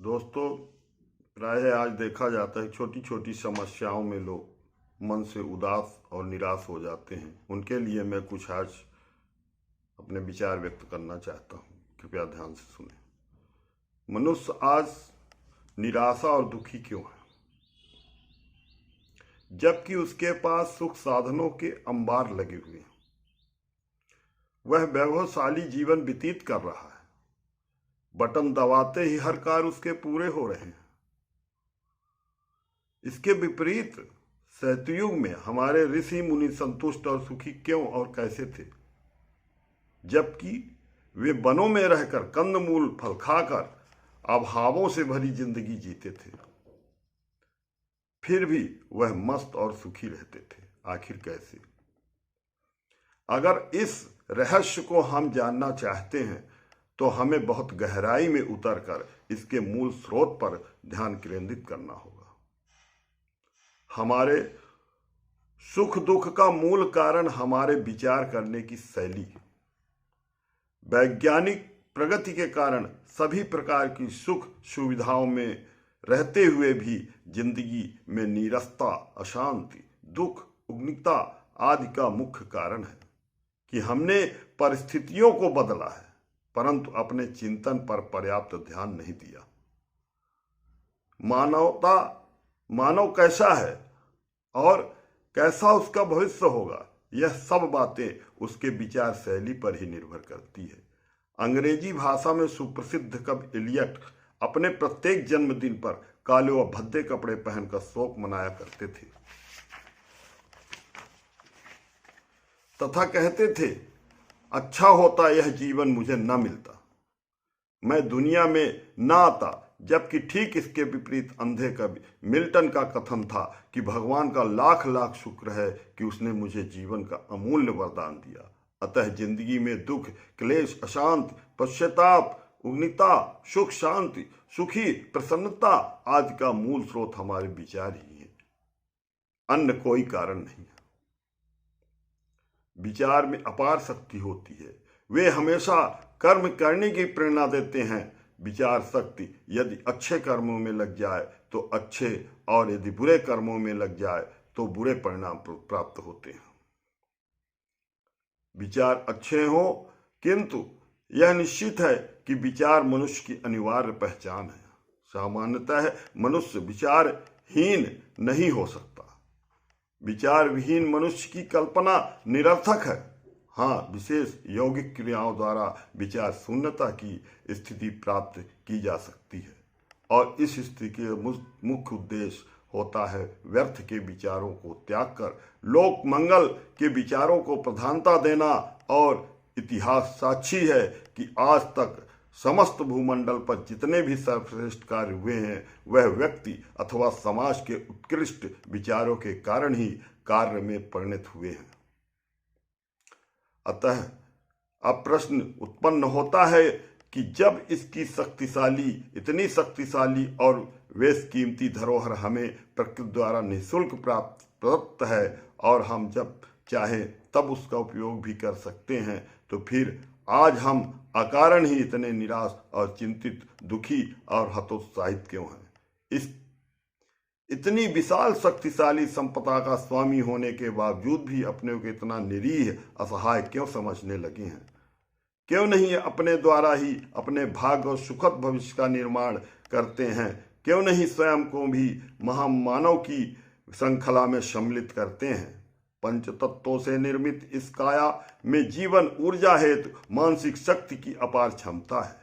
दोस्तों, प्रायः आज देखा जाता है छोटी छोटी समस्याओं में लोग मन से उदास और निराश हो जाते हैं। उनके लिए मैं कुछ आज अपने विचार व्यक्त करना चाहता हूँ। कृपया ध्यान से सुनें। मनुष्य आज निराशा और दुखी क्यों है, जबकि उसके पास सुख साधनों के अंबार लगे हुए हैं। वह वैभवशाली जीवन व्यतीत कर रहा है। बटन दबाते ही हर कार्य उसके पूरे हो रहे हैं। इसके विपरीत सतयुग में हमारे ऋषि मुनि संतुष्ट और सुखी क्यों और कैसे थे, जबकि वे वनों में रहकर कंदमूल फल खाकर अभावों से भरी जिंदगी जीते थे, फिर भी वह मस्त और सुखी रहते थे। आखिर कैसे? अगर इस रहस्य को हम जानना चाहते हैं तो हमें बहुत गहराई में उतरकर इसके मूल स्रोत पर ध्यान केंद्रित करना होगा। हमारे सुख दुख का मूल कारण हमारे विचार करने की शैली है। वैज्ञानिक प्रगति के कारण सभी प्रकार की सुख सुविधाओं में रहते हुए भी जिंदगी में नीरसता, अशांति, दुख, उग्रता आदि का मुख्य कारण है कि हमने परिस्थितियों को बदला है, परंतु अपने चिंतन पर पर्याप्त ध्यान नहीं दिया। मानव कैसा है और कैसा उसका भविष्य होगा, यह सब बातें उसके विचार शैली पर ही निर्भर करती है। अंग्रेजी भाषा में सुप्रसिद्ध कवि एलियट अपने प्रत्येक जन्मदिन पर काले व भद्दे कपड़े पहनकर शोक मनाया करते थे तथा कहते थे, अच्छा होता यह जीवन मुझे न मिलता, मैं दुनिया में न आता। जबकि ठीक इसके विपरीत अंधे कवि मिल्टन का कथन था कि भगवान का लाख लाख शुक्र है कि उसने मुझे जीवन का अमूल्य वरदान दिया। अतः जिंदगी में दुख, क्लेश, अशांति, पश्चाताप, उग्रता, सुख, शांति, सुखी, प्रसन्नता आदि का मूल स्रोत हमारे विचार ही है, अन्य कोई कारण नहीं है। विचार में अपार शक्ति होती है। वे हमेशा कर्म करने की प्रेरणा देते हैं। विचार शक्ति यदि अच्छे कर्मों में लग जाए तो अच्छे, और यदि बुरे कर्मों में लग जाए तो बुरे परिणाम प्राप्त होते हैं। विचार अच्छे हो, किंतु यह निश्चित है कि विचार मनुष्य की अनिवार्य पहचान है। सामान्यतः मनुष्य विचारहीन नहीं हो सकता। विचार विहीन मनुष्य की कल्पना निरर्थक है। हाँ, विशेष यौगिक क्रियाओं द्वारा विचार शून्यता की स्थिति प्राप्त की जा सकती है, और इस स्थिति के मुख्य उद्देश्य होता है व्यर्थ के विचारों को त्याग कर लोक मंगल के विचारों को प्रधानता देना। और इतिहास साक्षी है कि आज तक समस्त भूमंडल पर जितने भी सर्वश्रेष्ठ कार्य हुए हैं वह व्यक्ति अथवा समाज के उत्कृष्ट विचारों के कारण ही कार्य में परिणत हुए हैं। अतः अब प्रश्न उत्पन्न होता है कि जब इतनी शक्तिशाली और बेशकीमती धरोहर हमें प्रकृति द्वारा निःशुल्क प्रदत्त है और हम जब चाहें तब उसका उपयोग भी कर सकते हैं, तो फिर आज हम अकारण ही इतने निराश और चिंतित, दुखी और हतोत्साहित क्यों हैं? इतनी विशाल शक्तिशाली संपदा का स्वामी होने के बावजूद भी अपने को इतना निरीह, असहाय क्यों समझने लगे हैं? क्यों नहीं अपने द्वारा ही अपने भाग्य और सुखद भविष्य का निर्माण करते हैं? क्यों नहीं स्वयं को भी महामानव की श्रृंखला में सम्मिलित करते हैं? पंच तत्वों से निर्मित इस काया में जीवन ऊर्जा हेतु मानसिक शक्ति की अपार क्षमता है,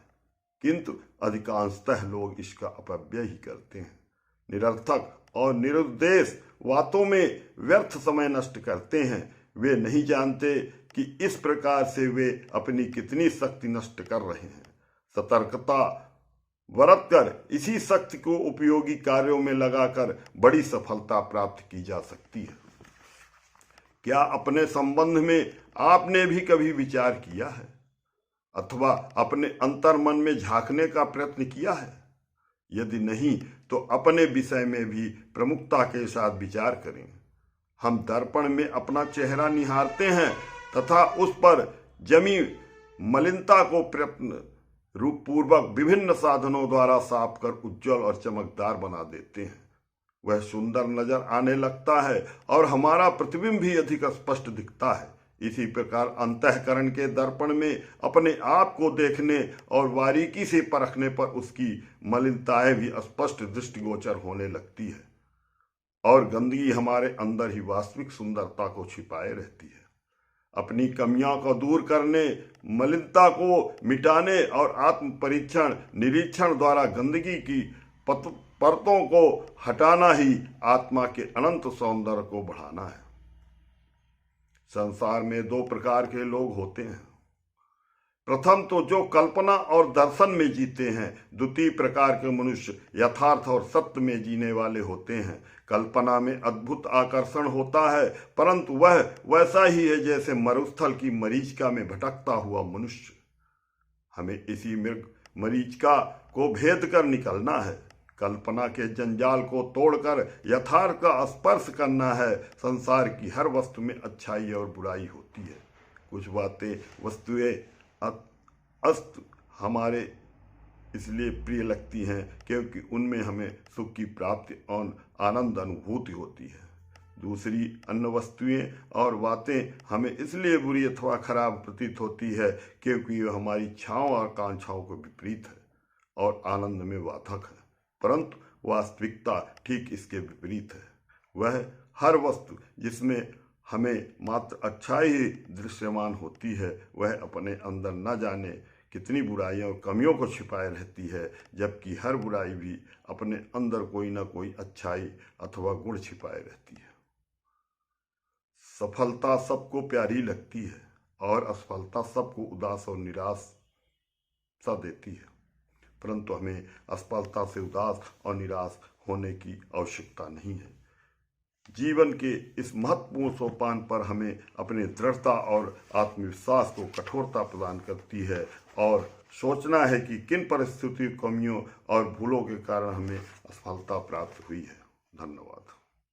किंतु अधिकांशतः लोग इसका अपव्यय ही करते हैं। निरर्थक और निरुद्देश बातों में व्यर्थ समय नष्ट करते हैं। वे नहीं जानते कि इस प्रकार से वे अपनी कितनी शक्ति नष्ट कर रहे हैं। सतर्कता बरतकर इसी शक्ति को उपयोगी कार्यों में लगाकर बड़ी सफलता प्राप्त की जा सकती है। क्या अपने संबंध में आपने भी कभी विचार किया है अथवा अपने अंतर मन में झांकने का प्रयत्न किया है? यदि नहीं तो अपने विषय में भी प्रमुखता के साथ विचार करें। हम दर्पण में अपना चेहरा निहारते हैं तथा उस पर जमी मलिनता को प्रयत्न रूप पूर्वक विभिन्न साधनों द्वारा साफ कर उज्जवल और चमकदार बना देते हैं। वह सुंदर नजर आने लगता है और हमारा प्रतिबिंब भी अधिक स्पष्ट दिखता है। इसी प्रकार अंतःकरण के दर्पण में अपने आप को देखने और बारीकी से परखने पर उसकी मलिनताएं भी स्पष्ट दृष्टिगोचर होने लगती है और गंदगी हमारे अंदर ही वास्तविक सुंदरता को छिपाए रहती है। अपनी कमियों को दूर करने, मलिनता को मिटाने और आत्म परीक्षण निरीक्षण द्वारा गंदगी की परतों को हटाना ही आत्मा के अनंत सौंदर्य को बढ़ाना है। संसार में दो प्रकार के लोग होते हैं। प्रथम तो जो कल्पना और दर्शन में जीते हैं। द्वितीय प्रकार के मनुष्य यथार्थ और सत्य में जीने वाले होते हैं। कल्पना में अद्भुत आकर्षण होता है, परंतु वह वैसा ही है जैसे मरुस्थल की मरीचिका में भटकता हुआ मनुष्य। हमें इसी मरीचिका को भेद कर निकलना है। कल्पना के जंजाल को तोड़कर यथार्थ का स्पर्श करना है। संसार की हर वस्तु में अच्छाई और बुराई होती है। कुछ बातें वस्तुएं अस्त हमारे इसलिए प्रिय लगती हैं क्योंकि उनमें हमें सुख की प्राप्ति और आनंद अनुभूति होती है। दूसरी अन्य वस्तुएं और बातें हमें इसलिए बुरी अथवा खराब प्रतीत होती है क्योंकि वह हमारी इच्छाओं और आकांक्षाओं को विपरीत है और आनंद में बाधक है। परंतु वास्तविकता ठीक इसके विपरीत है। वह हर वस्तु जिसमें हमें मात्र अच्छाई ही दृश्यमान होती है, वह अपने अंदर न जाने कितनी बुराइयों और कमियों को छिपाए रहती है, जबकि हर बुराई भी अपने अंदर कोई ना कोई अच्छाई अथवा गुण छिपाए रहती है। सफलता सबको प्यारी लगती है और असफलता सबको उदास और निराश सा देती है, परंतु हमें असफलता से उदास और निराश होने की आवश्यकता नहीं है। जीवन के इस महत्वपूर्ण सोपान पर हमें अपने दृढ़ता और आत्मविश्वास को कठोरता प्रदान करती है और सोचना है कि किन परिस्थितियों, कमियों और भूलों के कारण हमें असफलता प्राप्त हुई है। धन्यवाद।